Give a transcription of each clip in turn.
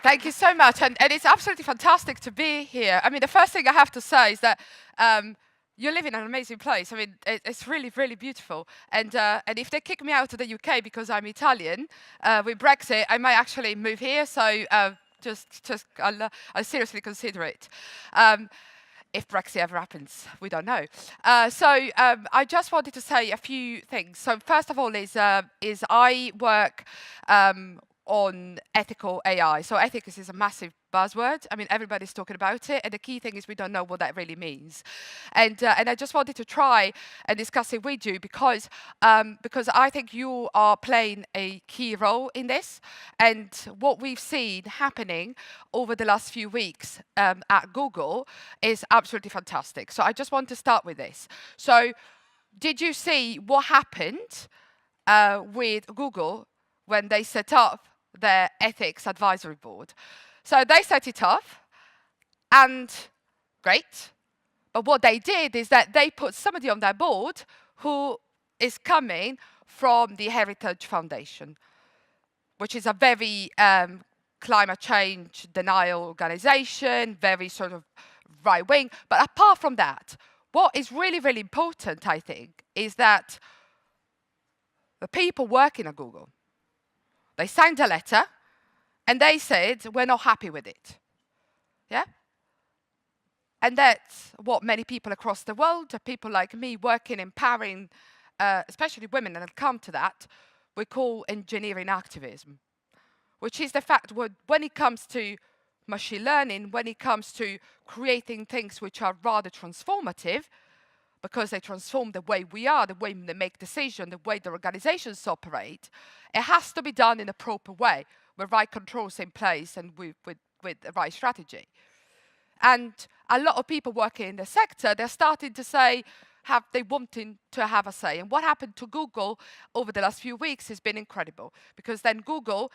Thank you so much, and it's absolutely fantastic to be here. I mean, the first thing I have to say is that you live in an amazing place. I mean, it's really, really beautiful. And if they kick me out of the UK because I'm Italian, with Brexit, I might actually move here. So I'll seriously consider it. If Brexit ever happens, we don't know. I just wanted to say a few things. So first of all is I work on ethical AI. So ethics is a massive buzzword. I mean, everybody's talking about it, and the key thing is we don't know what that really means. And I just wanted to try and discuss it with you because I think you are playing a key role in this. And what we've seen happening over the last few weeks at Google is absolutely fantastic. So I just want to start with this. So did you see what happened with Google when they set up their ethics advisory board? So they set it up, and great. But what they did is that they put somebody on their board who is coming from the Heritage Foundation, which is a very climate change denial organization, very sort of right wing. But apart from that, what is really, really important, I think, is that the people working at Google, they signed a letter, and they said, we're not happy with it. Yeah? And that's what many people across the world, people like me working, empowering, especially women, and I'll come to that, we call engineering activism, which is the fact when it comes to machine learning, when it comes to creating things which are rather transformative, because they transform the way we are, the way they make decisions, the way the organizations operate, it has to be done in a proper way, with right controls in place and with the right strategy. And a lot of people working in the sector, they're starting to say, they wanting to have a say. And what happened to Google over the last few weeks has been incredible, because then Google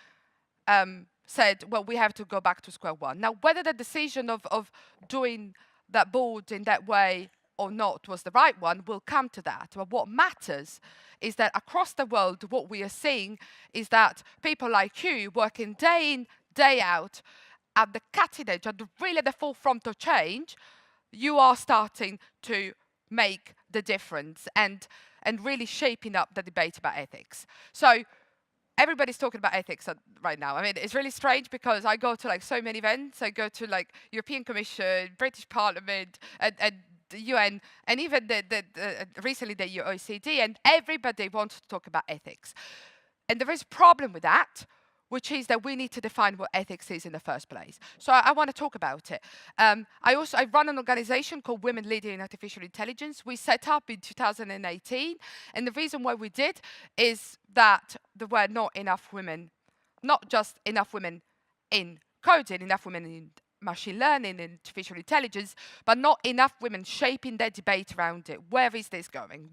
said, well, we have to go back to square one. Now, whether the decision of doing that board in that way or not was the right one, we'll come to that. But what matters is that across the world, what we are seeing is that people like you working day in, day out at the cutting edge, really at the forefront of change, you are starting to make the difference and really shaping up the debate about ethics. So everybody's talking about ethics right now. I mean, it's really strange because I go to like so many events. I go to like European Commission, British Parliament, and the UN, and even recently the OECD, and everybody wants to talk about ethics. And there is a problem with that, which is that we need to define what ethics is in the first place. So I want to talk about it. I run an organization called Women Leading in Artificial Intelligence. We set up in 2018, and the reason why we did is that there were not enough women, not just enough women in coding, enough women in machine learning and artificial intelligence, but not enough women shaping their debate around it. Where is this going?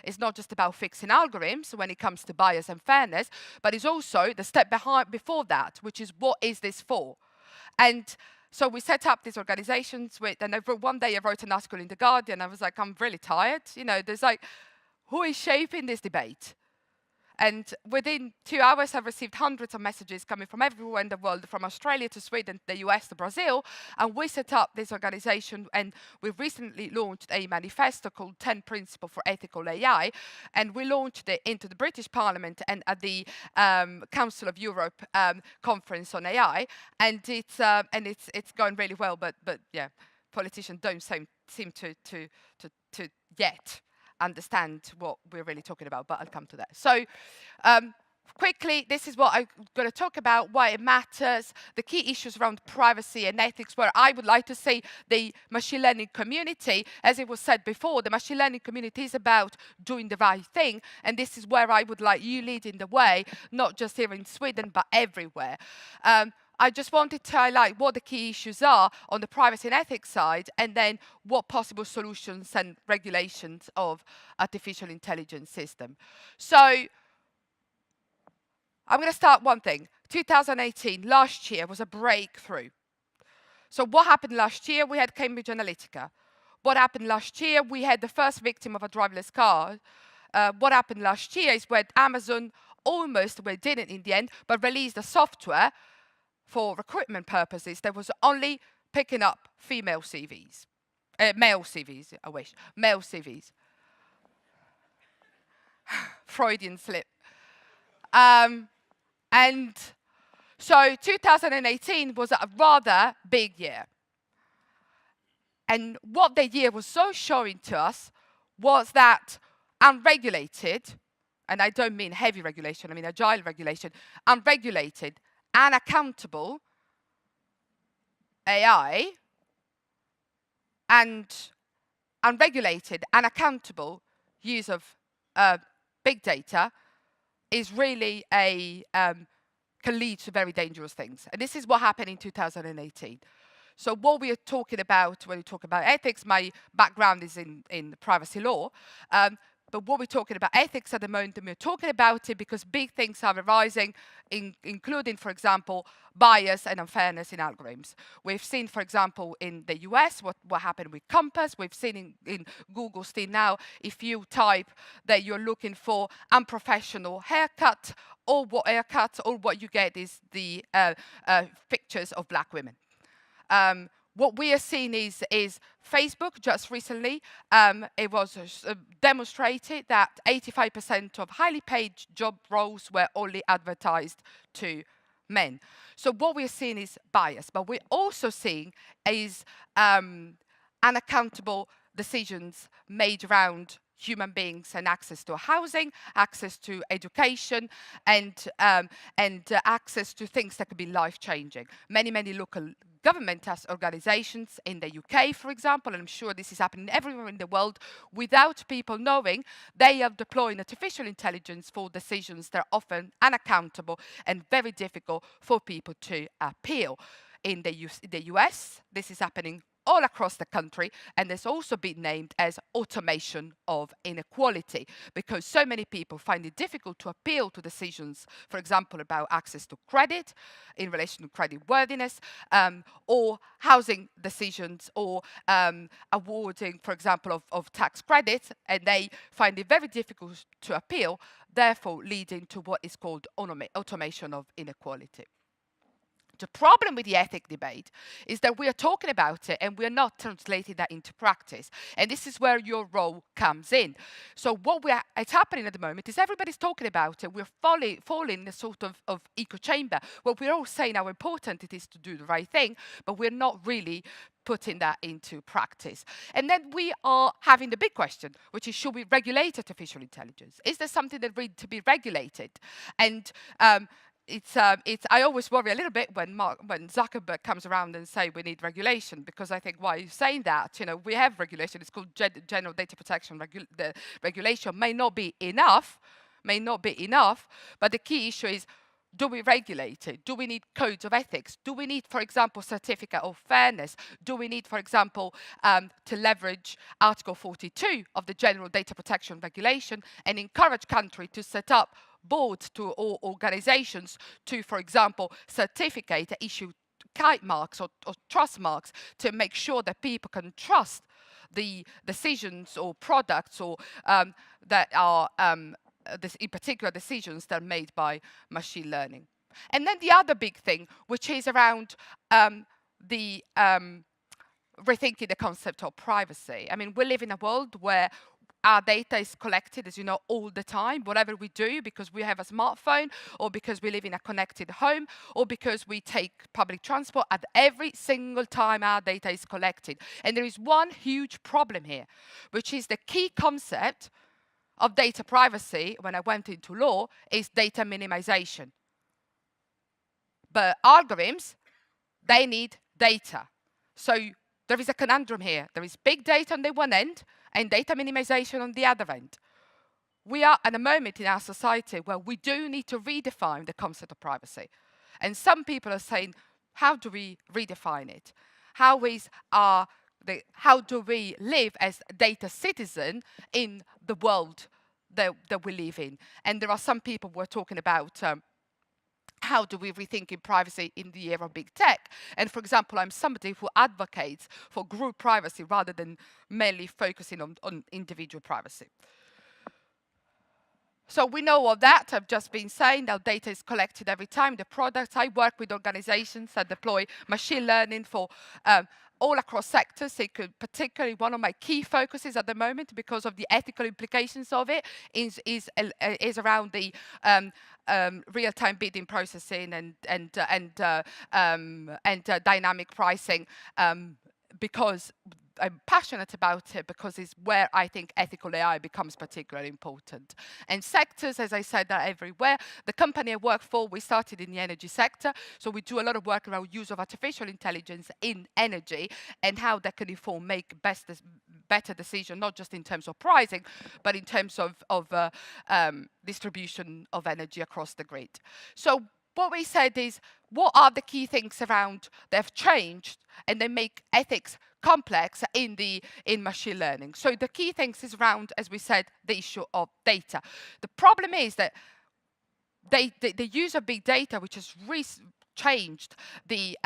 It's not just about fixing algorithms when it comes to bias and fairness, but it's also the step before that, which is what is this for? And so we set up these organizations and one day I wrote an article in The Guardian. I was like, I'm really tired. There's like, who is shaping this debate? And within 2 hours, I've received hundreds of messages coming from everywhere in the world, from Australia to Sweden, the US to Brazil. And we set up this organization, and we recently launched a manifesto called 10 Principles for Ethical AI. And we launched it into the British Parliament and at the Council of Europe conference on AI. And it's going really well, but yeah, politicians don't seem to yet understand what we're really talking about, but I'll come to that. So quickly, this is what I'm going to talk about, why it matters, the key issues around privacy and ethics, where I would like to see the machine learning community. As it was said before, the machine learning community is about doing the right thing, and this is where I would like you leading the way, not just here in Sweden, but everywhere. I just wanted to highlight what the key issues are on the privacy and ethics side, and then what possible solutions and regulations of artificial intelligence system. So I'm going to start one thing. 2018, last year, was a breakthrough. So what happened last year? We had Cambridge Analytica. What happened last year? We had the first victim of a driverless car. What happened last year is when Amazon almost, well, didn't in the end, but released a software for recruitment purposes, there was only picking up female CVs. Male CVs, I wish. Male CVs. Freudian slip. And so 2018 was a rather big year. And what the year was so showing to us was that unregulated, and I don't mean heavy regulation, I mean agile regulation, unregulated and accountable AI and unregulated and accountable use of big data is really can lead to very dangerous things. And this is what happened in 2018. So what we are talking about when we talk about ethics, my background is in privacy law, but what we're talking about ethics at the moment, and we're talking about it because big things are arising, including, for example, bias and unfairness in algorithms. We've seen, for example, in the US, what happened with Compass. We've seen in Google still now, if you type that you're looking for unprofessional haircut, or what you get is the pictures of black women. What we are seeing is Facebook just recently, it was demonstrated that 85% of highly paid job roles were only advertised to men. So what we're seeing is bias, but we're also seeing is unaccountable decisions made around human beings and access to housing, access to education, and access to things that could be life-changing. Many local government organizations in the UK, for example, and I'm sure this is happening everywhere in the world, without people knowing, they are deploying artificial intelligence for decisions that are often unaccountable and very difficult for people to appeal. In the US, this is happening all across the country, and there's also been named as automation of inequality, because so many people find it difficult to appeal to decisions, for example, about access to credit in relation to credit worthiness, or housing decisions, or awarding, for example, of tax credits, and they find it very difficult to appeal, therefore leading to what is called automation of inequality. The problem with the ethic debate is that we are talking about it and we are not translating that into practice. And this is where your role comes in. So it's happening at the moment is everybody's talking about it. We're falling in a sort of echo chamber where we're all saying how important it is to do the right thing, but we're not really putting that into practice. And then we are having the big question, which is, should we regulate artificial intelligence? Is there something that needs to be regulated? And I always worry a little bit when Zuckerberg comes around and say we need regulation, because I think, why are you saying that? You know, we have regulation. It's called General Data Protection. The regulation may not be enough, but the key issue is, do we regulate it? Do we need codes of ethics? Do we need, for example, certificate of fairness? Do we need, for example, to leverage Article 42 of the General Data Protection Regulation and encourage countries to set up boards or organizations to, for example, issue kite marks or trust marks to make sure that people can trust the decisions or products or that are in particular decisions that are made by machine learning. And then the other big thing, which is around the rethinking the concept of privacy. I mean, we live in a world where our data is collected, as you know, all the time, whatever we do, because we have a smartphone, or because we live in a connected home, or because we take public transport. At every single time our data is collected. And there is one huge problem here, which is the key concept of data privacy, when I went into law, is data minimization. But algorithms, they need data. So there is a conundrum here. There is big data on the one end and data minimization on the other end. We are at a moment in our society where we do need to redefine the concept of privacy. And some people are saying, how do we redefine it? How do we live as data citizen in the world that we live in? And there are some people who are talking about how do we rethink in privacy in the era of big tech? And for example, I'm somebody who advocates for group privacy rather than merely focusing on individual privacy. So we know all that. I've just been saying that data is collected every time. The products, I work with organizations that deploy machine learning for all across sectors. It could particularly one of my key focuses at the moment, because of the ethical implications of it, is around the real-time bidding processing and dynamic pricing, because I'm passionate about it, because it's where I think ethical AI becomes particularly important. And sectors, as I said, are everywhere. The company I work for, we started in the energy sector, so we do a lot of work around use of artificial intelligence in energy and how that can inform, make better decision, not just in terms of pricing, but in terms of distribution of energy across the grid. So what we said is, what are the key things around that have changed and they make ethics complex in machine learning? So the key things is around, as we said, the issue of data. The problem is that the use of big data, which has changed the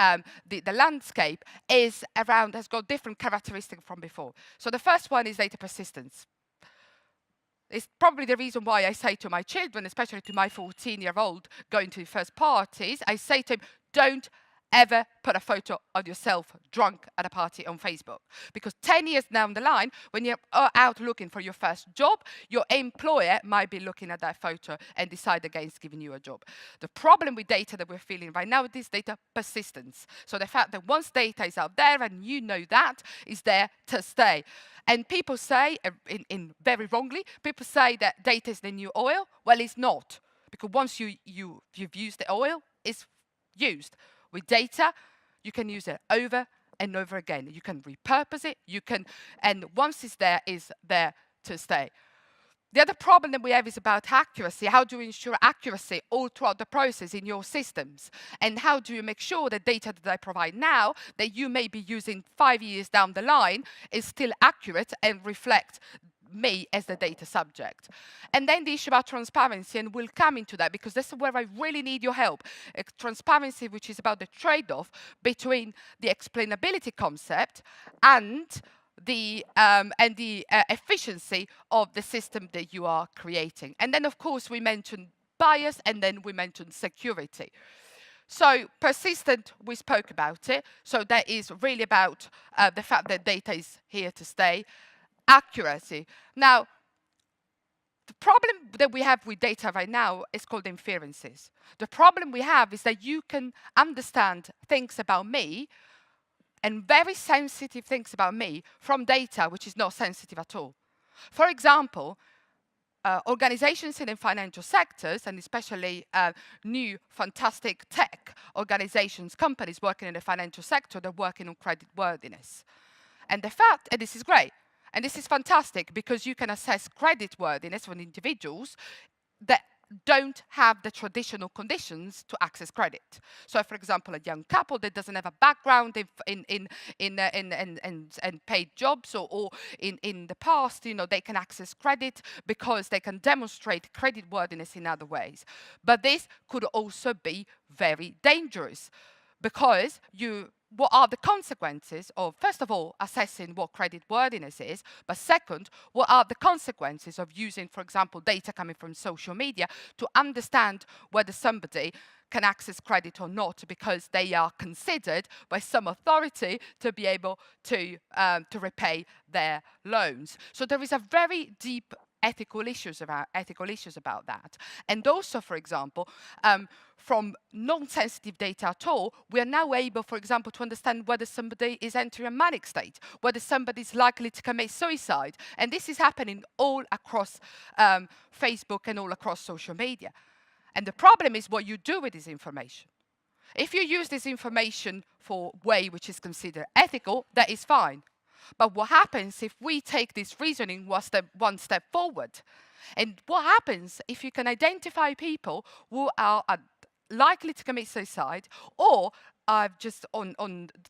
landscape, has got different characteristics from before. So the first one is data persistence. It's probably the reason why I say to my children, especially to my 14-year-old going to first parties, I say to him, don't ever put a photo of yourself drunk at a party on Facebook. Because 10 years down the line, when you're out looking for your first job, your employer might be looking at that photo and decide against giving you a job. The problem with data that we're feeling right now is data persistence. So the fact that once data is out there and you know that, is there to stay. And people say, very wrongly, people say that data is the new oil. Well, it's not. Because once you've used the oil, it's used. With data, you can use it over and over again. You can repurpose it, and once it's there to stay. The other problem that we have is about accuracy. How do you ensure accuracy all throughout the process in your systems? And how do you make sure that data that I provide now, that you may be using 5 years down the line, is still accurate and reflect me as the data subject? And then the issue about transparency, and we'll come into that, because this is where I really need your help. Transparency, which is about the trade-off between the explainability concept and the efficiency of the system that you are creating. And then, of course, we mentioned bias, and then we mentioned security. So persistent, we spoke about it. So that is really about the fact that data is here to stay. Accuracy. Now, the problem that we have with data right now is called inferences. The problem we have is that you can understand things about me, and very sensitive things about me, from data which is not sensitive at all. For example, organizations in the financial sectors, and especially new fantastic tech organizations, companies working in the financial sector, they're working on credit worthiness. And the fact, and this is great, and this is fantastic, because you can assess credit worthiness from individuals that don't have the traditional conditions to access credit. So, for example, a young couple that doesn't have a background in paid jobs, or in the past, they can access credit because they can demonstrate credit worthiness in other ways. But this could also be very dangerous, because what are the consequences of, first of all, assessing what credit worthiness is, but second, what are the consequences of using, for example, data coming from social media to understand whether somebody can access credit or not, because they are considered by some authority to be able to repay their loans. So there is a very deep ethical issues about that. And also, for example, from non-sensitive data at all, we are now able, for example, to understand whether somebody is entering a manic state, whether somebody is likely to commit suicide. And this is happening all across Facebook and all across social media. And the problem is what you do with this information. If you use this information for a way which is considered ethical, that is fine. But what happens if we take this reasoning one step forward? And what happens if you can identify people who are likely to commit suicide, or just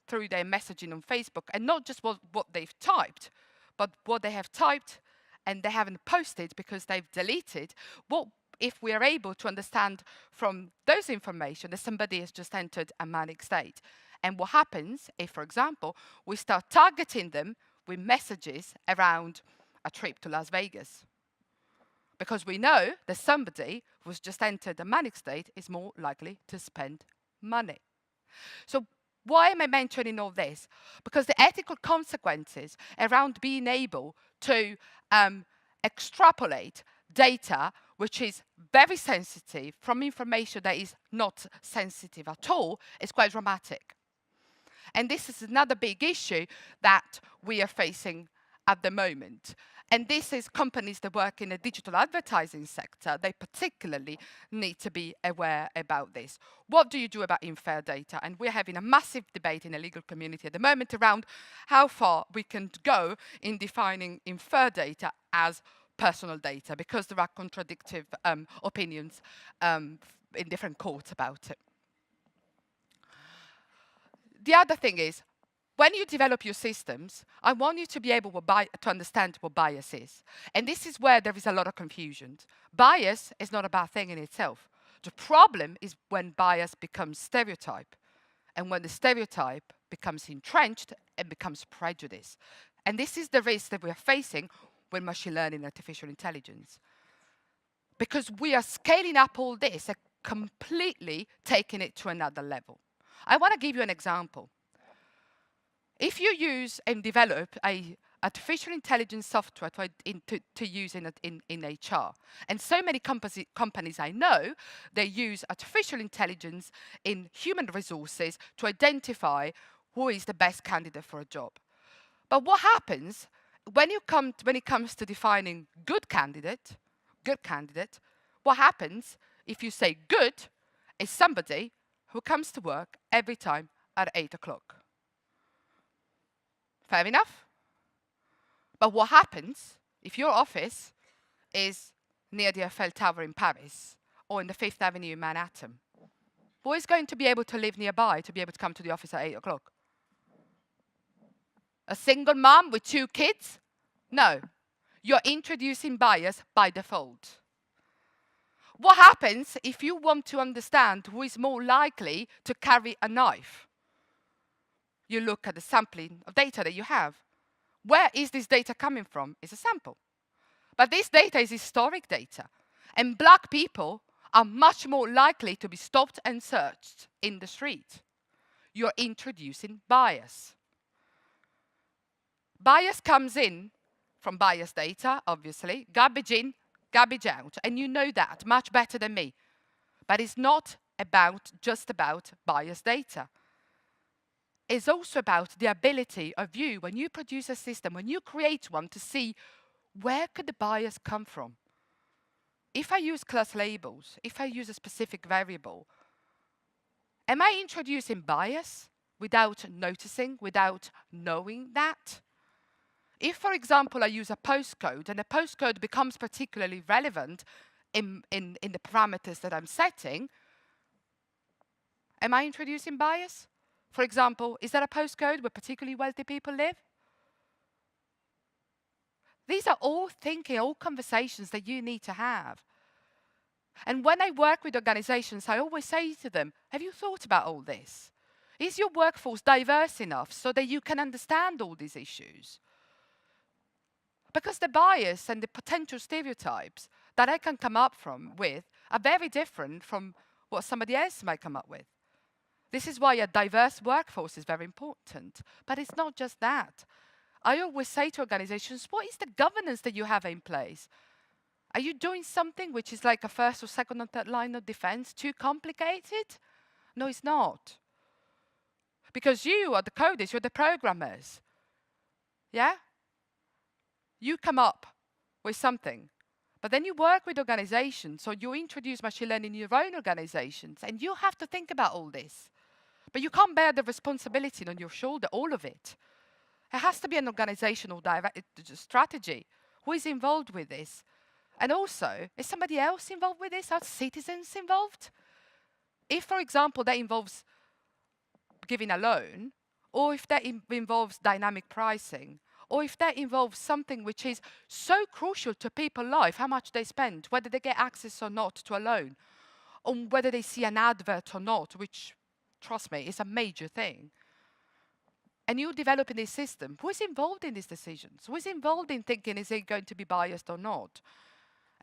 through their messaging on Facebook, and not just what they've typed, but what they have typed and they haven't posted because they've deleted? What if we are able to understand from those information that somebody has just entered a manic state? And what happens if, for example, we start targeting them with messages around a trip to Las Vegas? because we know that somebody who's just entered a manic state is more likely to spend money. So why am I mentioning all this? Because the ethical consequences around being able to extrapolate data which is very sensitive from information that is not sensitive at all is quite dramatic. And this is another big issue that we are facing at the moment. And this is companies that work in the digital advertising sector, they particularly need to be aware about this. What do you do about unfair data? And we're having a massive debate in the legal community at the moment around how far we can go in defining unfair data as personal data, because there are contradictory opinions in different courts about it. The other thing is, when you develop your systems, I want you to be able to understand what bias is. And this is where there is a lot of confusion. Bias is not a bad thing in itself. The problem is when bias becomes stereotype, and when the stereotype becomes entrenched and becomes prejudice. And this is the risk that we are facing with machine learning and artificial intelligence. Because we are scaling up all this and completely taking it to another level. I want to give you an example. If you use and develop a artificial intelligence software to use in HR, and so many companies I know, they use artificial intelligence in human resources to identify who is the best candidate for a job. But what happens when it comes to defining good candidate, what happens if you say good is somebody who comes to work every time at 8 o'clock? Fair enough. But what happens if your office is near the Eiffel Tower in Paris or in the Fifth Avenue in Manhattan? Who is going to be able to live nearby to be able to come to the office at 8 o'clock? A single mom with 2 kids? No. You're introducing bias by default. What happens if you want to understand who is more likely to carry a knife? You look at the sampling of data that you have. Where is this data coming from? It's a sample. But this data is historic data. And black people are much more likely to be stopped and searched in the street. You're introducing bias. Bias comes in from bias data, obviously, garbage in, garbage out. And you know that much better than me. But it's not just about bias data. It's also about the ability of you, when you produce a system, when you create one, to see where could the bias come from. If I use class labels, if I use a specific variable, am I introducing bias without noticing, without knowing that? If, for example, I use a postcode and a postcode becomes particularly relevant in the parameters that I'm setting, am I introducing bias? For example, is there a postcode where particularly wealthy people live? These are all conversations that you need to have. And when I work with organizations, I always say to them, have you thought about all this? Is your workforce diverse enough so that you can understand all these issues? Because the bias and the potential stereotypes that I can come up with are very different from what somebody else might come up with. This is why a diverse workforce is very important. But it's not just that. I always say to organizations, what is the governance that you have in place? Are you doing something which is like a first or second or third line of defense? Too complicated? No, it's not. Because you are the coders, you're the programmers. Yeah? You come up with something. But then you work with organizations, so you introduce machine learning in your own organizations, and you have to think about all this. But you can't bear the responsibility on your shoulder, all of it. It has to be an organizational strategy. Who is involved with this? And also, is somebody else involved with this? Are citizens involved? If, for example, that involves giving a loan, or if that involves dynamic pricing, or if that involves something which is so crucial to people's life, how much they spend, whether they get access or not to a loan, or whether they see an advert or not, which, trust me, is a major thing. And you're developing this system. Who is involved in these decisions? Who is involved in thinking, is it going to be biased or not?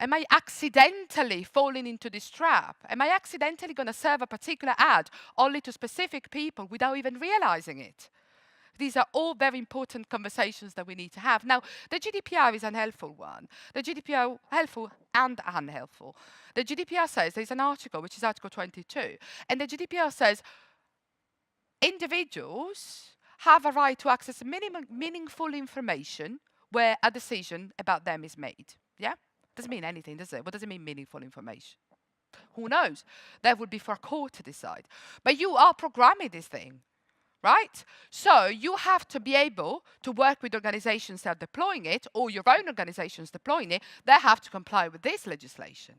Am I accidentally falling into this trap? Am I accidentally going to serve a particular ad only to specific people without even realizing it? These are all very important conversations that we need to have. Now, the GDPR is an helpful one. The GDPR, helpful and unhelpful. The GDPR says, there's an article, which is Article 22, and the GDPR says individuals have a right to access meaningful information where a decision about them is made. Yeah? Doesn't mean anything, does it? What does it mean, meaningful information? Who knows? That would be for a court to decide. But you are programming this thing, right? So you have to be able to work with organizations that are deploying it, or your own organizations deploying it, that have to comply with this legislation.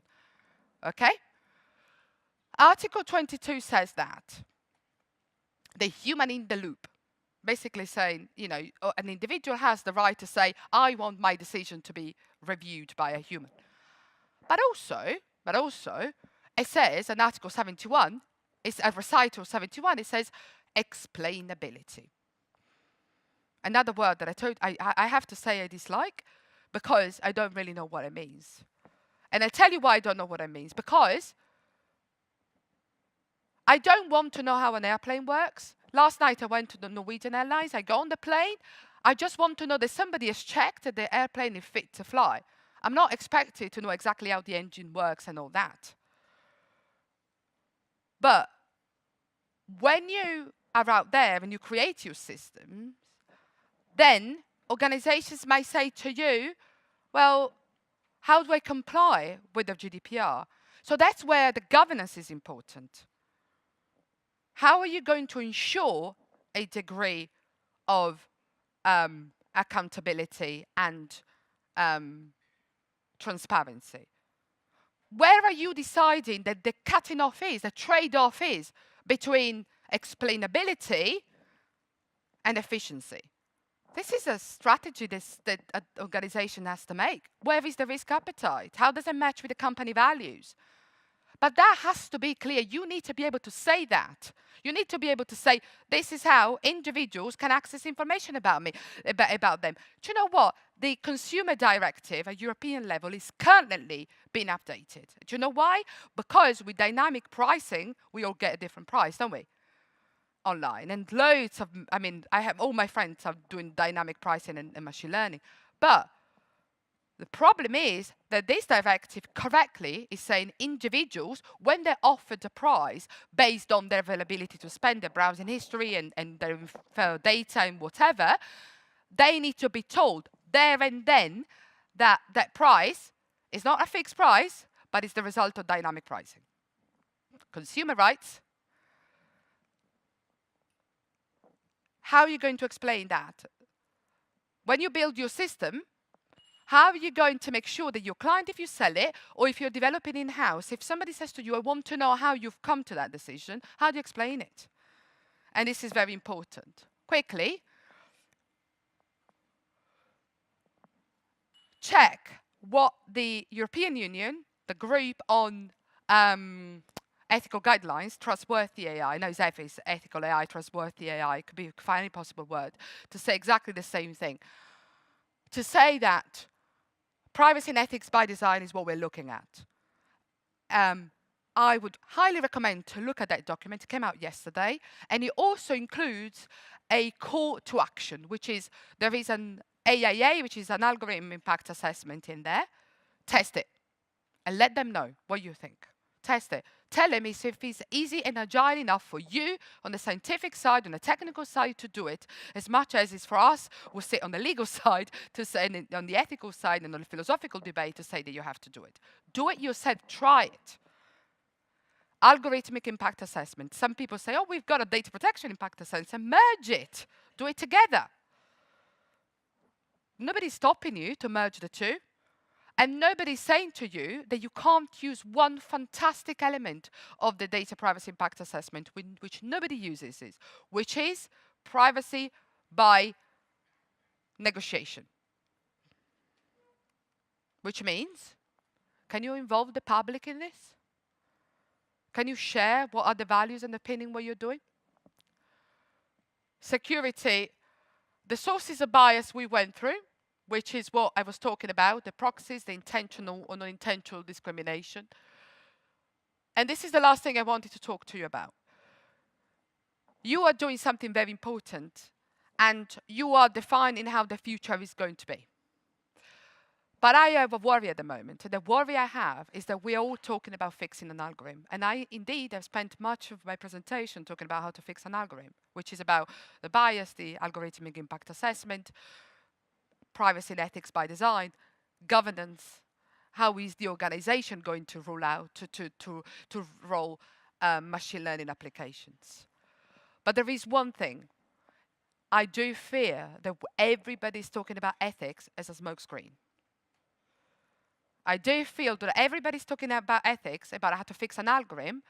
Okay? Article 22 says that the human in the loop, basically saying, you know, an individual has the right to say, I want my decision to be reviewed by a human. But also, it says in Article 71, it's a recital 71, it says explainability. Another word that I have to say I dislike because I don't really know what it means. And I'll tell you why I don't know what it means. Because I don't want to know how an airplane works. Last night I went to the Norwegian Airlines. I go on the plane. I just want to know that somebody has checked that the airplane is fit to fly. I'm not expected to know exactly how the engine works and all that. But when you are out there and you create your systems, then organizations may say to you, well, how do I comply with the GDPR? So that's where the governance is important. How are you going to ensure a degree of accountability and transparency? Where are you deciding that the cutting off is, the trade-off is between explainability and efficiency? This is a strategy that an organization has to make. Where is the risk appetite? How does it match with the company values? But that has to be clear. You need to be able to say that. You need to be able to say, this is how individuals can access information about me, about them. Do you know what? The Consumer Directive at European level is currently being updated. Do you know why? Because with dynamic pricing, we all get a different price, don't we? Online. And loads of, I have all my friends are doing dynamic pricing and machine learning. But the problem is that this directive correctly is saying individuals, when they're offered a price based on their availability to spend, their browsing history and their data and whatever, they need to be told there and then that that price is not a fixed price, but it's the result of dynamic pricing. Consumer rights. How are you going to explain that? When you build your system, how are you going to make sure that your client, if you sell it, or if you're developing in-house, if somebody says to you, I want to know how you've come to that decision, how do you explain it? And this is very important. Quickly, check what the European Union, the group on ethical guidelines, trustworthy AI, no, it's ethical AI, trustworthy AI, could be a any possible word, to say exactly the same thing. To say that privacy and ethics by design is what we're looking at. I would highly recommend to look at that document. It came out yesterday. And it also includes a call to action, which is, there is an AIA, which is an algorithm impact assessment in there. Test it. And let them know what you think. Test it. Tell them if it's easy and agile enough for you on the scientific side, on the technical side to do it, as much as it's for us who sit on the legal side to say, on the ethical side and on the philosophical debate to say that you have to do it. Do it yourself. Try it. Algorithmic impact assessment. Some people say, oh, we've got a data protection impact assessment. Merge it. Do it together. Nobody's stopping you to merge the two. And nobody's saying to you that you can't use one fantastic element of the data privacy impact assessment, which nobody uses, which is privacy by negotiation. Which means, can you involve the public in this? Can you share what are the values and opinion what you're doing? Security, the sources of bias we went through, which is what I was talking about, the proxies, the intentional or non-intentional discrimination. And this is the last thing I wanted to talk to you about. You are doing something very important, and you are defining how the future is going to be. But I have a worry at the moment. The worry I have is that we're all talking about fixing an algorithm. And I indeed have spent much of my presentation talking about how to fix an algorithm, which is about the bias, the algorithmic impact assessment, privacy and ethics by design, governance, how is the organization going to roll out, to roll machine learning applications. But there is one thing. I do fear that everybody's talking about ethics as a smokescreen. I do feel that everybody's talking about ethics, about how to fix an algorithm,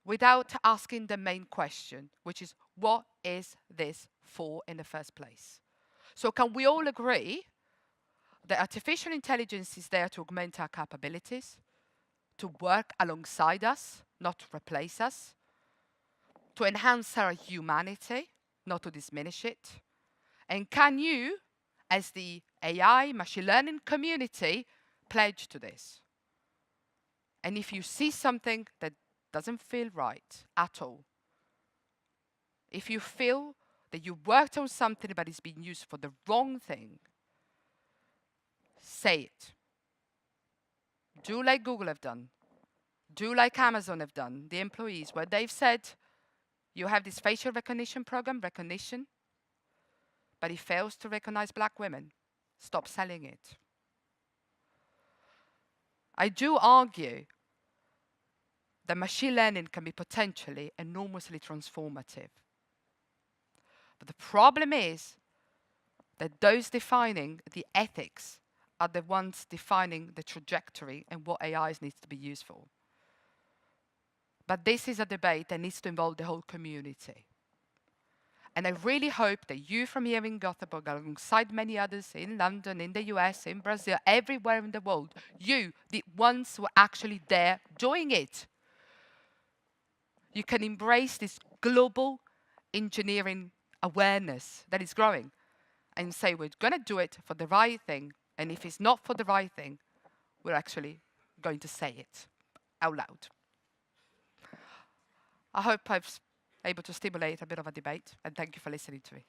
without asking the main question, which is, what is this for in the first place? So can we all agree that artificial intelligence is there to augment our capabilities, to work alongside us, not to replace us, to enhance our humanity, not to diminish it? And can you, as the AI machine learning community, pledge to this? And if you see something that doesn't feel right at all, if you feel that you worked on something but it's being used for the wrong thing, say it. Do like Google have done. Do like Amazon have done, the employees, where they've said, you have this facial recognition program, recognition, but it fails to recognize black women. Stop selling it. I do argue that machine learning can be potentially enormously transformative. But the problem is that those defining the ethics are the ones defining the trajectory and what AI needs to be used for. But this is a debate that needs to involve the whole community. And I really hope that you from here in Gothenburg, alongside many others in London, in the US, in Brazil, everywhere in the world, you, the ones who are actually there doing it, you can embrace this global engineering awareness that is growing and say, we're going to do it for the right thing. And if it's not for the right thing, we're actually going to say it out loud. I hope I've able to stimulate a bit of a debate, and thank you for listening to me.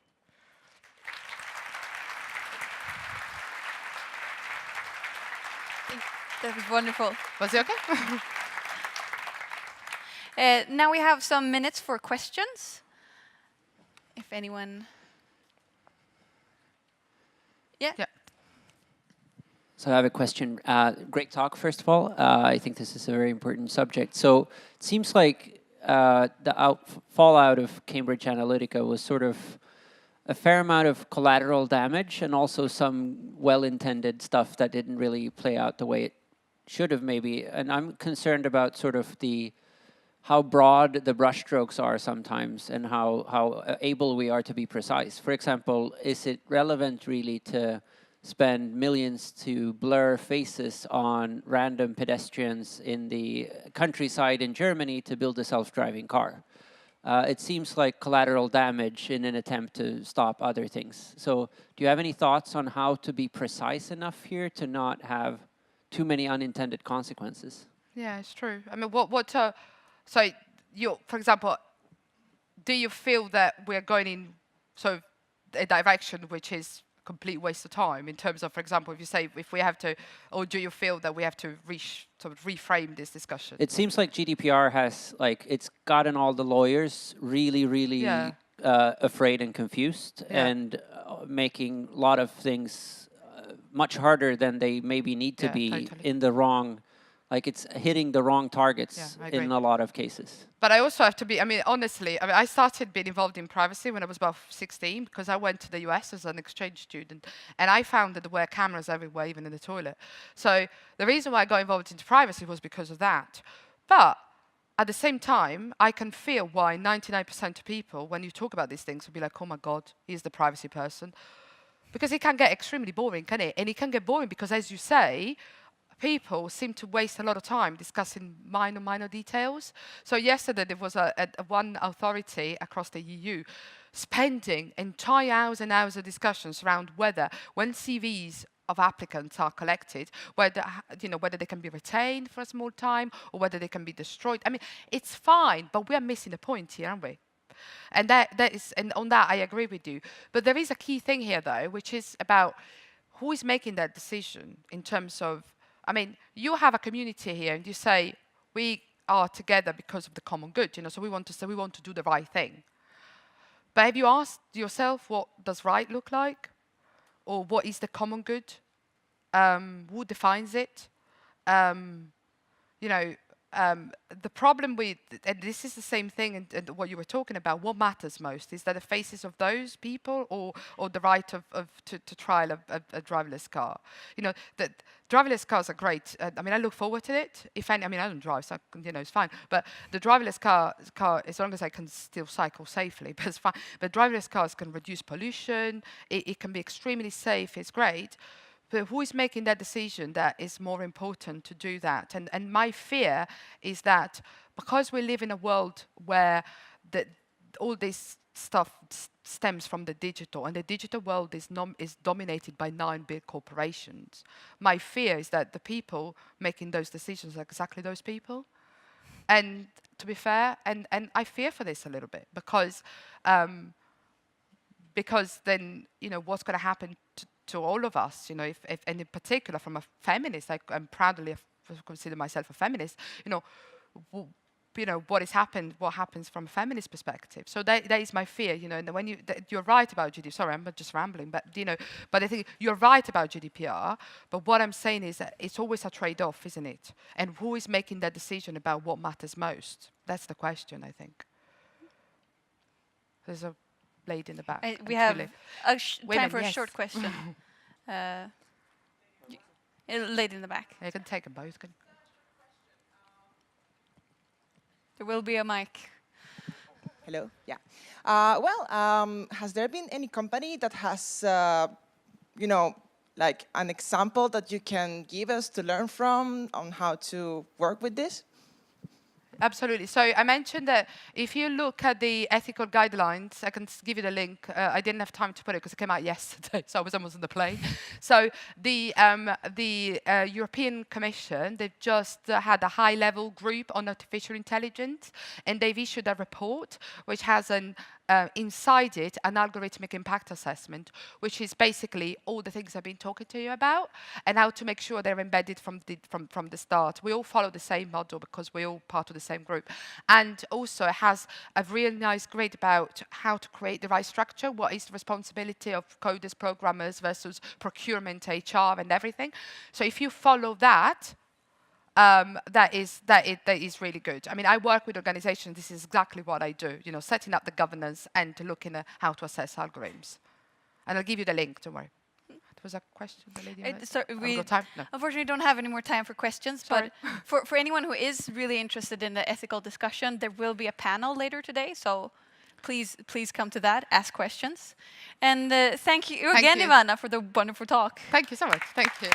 That was wonderful. Was it okay? Now we have some minutes for questions. If anyone... Yeah? So I have a question. Great talk, first of all. I think this is a very important subject. So it seems like the fallout of Cambridge Analytica was sort of a fair amount of collateral damage and also some well-intended stuff that didn't really play out the way it should have maybe. And I'm concerned about sort of how broad the brushstrokes are sometimes and how able we are to be precise. For example, is it relevant really to spend millions to blur faces on random pedestrians in the countryside in Germany to build a self-driving car? It seems like collateral damage in an attempt to stop other things. So do you have any thoughts on how to be precise enough here to not have too many unintended consequences? Yeah, it's true. I mean, so you, for example, do you feel that we're going in sort of a direction which is complete waste of time in terms of, for example, if you say, if we have to, or do you feel that we have to sort of reframe this discussion? It seems like GDPR has, it's gotten all the lawyers really afraid and confused and making a lot of things much harder than they maybe need to be totally. In the wrong, it's hitting the wrong targets in a lot of cases. But I also have to be, honestly, I started being involved in privacy when I was about 16 because I went to the US as an exchange student and I found that there were cameras everywhere, even in the toilet. So the reason why I got involved into privacy was because of that. But at the same time, I can feel why 99% of people, when you talk about these things, will be like, oh my God, he's the privacy person. Because it can get extremely boring, can it? And it can get boring because, as you say, people seem to waste a lot of time discussing minor details. So yesterday there was one authority across the EU spending entire hours and hours of discussions around whether, when CVs of applicants are collected, whether whether they can be retained for a small time or whether they can be destroyed. I mean, it's fine, but we are missing the point here, aren't we? And and on that I agree with you. But there is a key thing here, though, which is about who is making that decision in terms of. I mean, you have a community here, and you say we are together because of the common good. So we want to do the right thing. But have you asked yourself what does right look like? Or what is the common good? Who defines it? The problem with, and this is the same thing and what you were talking about, what matters most? Is that the faces of those people or the right to trial a driverless car? The driverless cars are great. I mean, I look forward to it. If any, I mean, I don't drive, so it's fine. But the driverless car, as long as I can still cycle safely, but it's fine. But driverless cars can reduce pollution. It can be extremely safe. It's great. But who is making that decision that is more important to do that? And my fear is that because we live in a world where all this stuff stems from the digital, and the digital world is dominated by 9 big corporations, my fear is that the people making those decisions are exactly those people. And to be fair, and I fear for this a little bit, because then, what's going to happen to all of us, and in particular from a feminist, I'm proudly consider myself a feminist, what happens from a feminist perspective. So that is my fear, and when you're right about GDPR, sorry, I'm just rambling, but, but I think you're right about GDPR, but what I'm saying is that it's always a trade-off, isn't it? And who is making that decision about what matters most? That's the question, I think. There's a lady in the back. We have time for a short question. Lady in the back. You can take them both. There will be a mic. Hello. Yeah. Has there been any company that has, like an example that you can give us to learn from on how to work with this? Absolutely. So I mentioned that if you look at the ethical guidelines, I can give you the link. I didn't have time to put it because it came out yesterday, so I was almost on the plane. So the European Commission, they've just had a high-level group on artificial intelligence, and they've issued a report which has inside it an algorithmic impact assessment, which is basically all the things I've been talking to you about, and how to make sure they're embedded from the start. We all follow the same model because we're all part of the same group. And also it has a really nice grid about how to create the right structure, what is the responsibility of coders, programmers versus procurement, HR, and everything. So if you follow that, that is really good. I mean, I work with organizations. This is exactly what I do, setting up the governance and looking at how to assess algorithms. And I'll give you the link, don't worry. There was a question, the lady. We unfortunately don't have any more time for questions, Sorry. but for anyone who is really interested in the ethical discussion, there will be a panel later today, so please come to that, ask questions. And thank you again, Ivana, for the wonderful talk. Thank you so much. Thank you.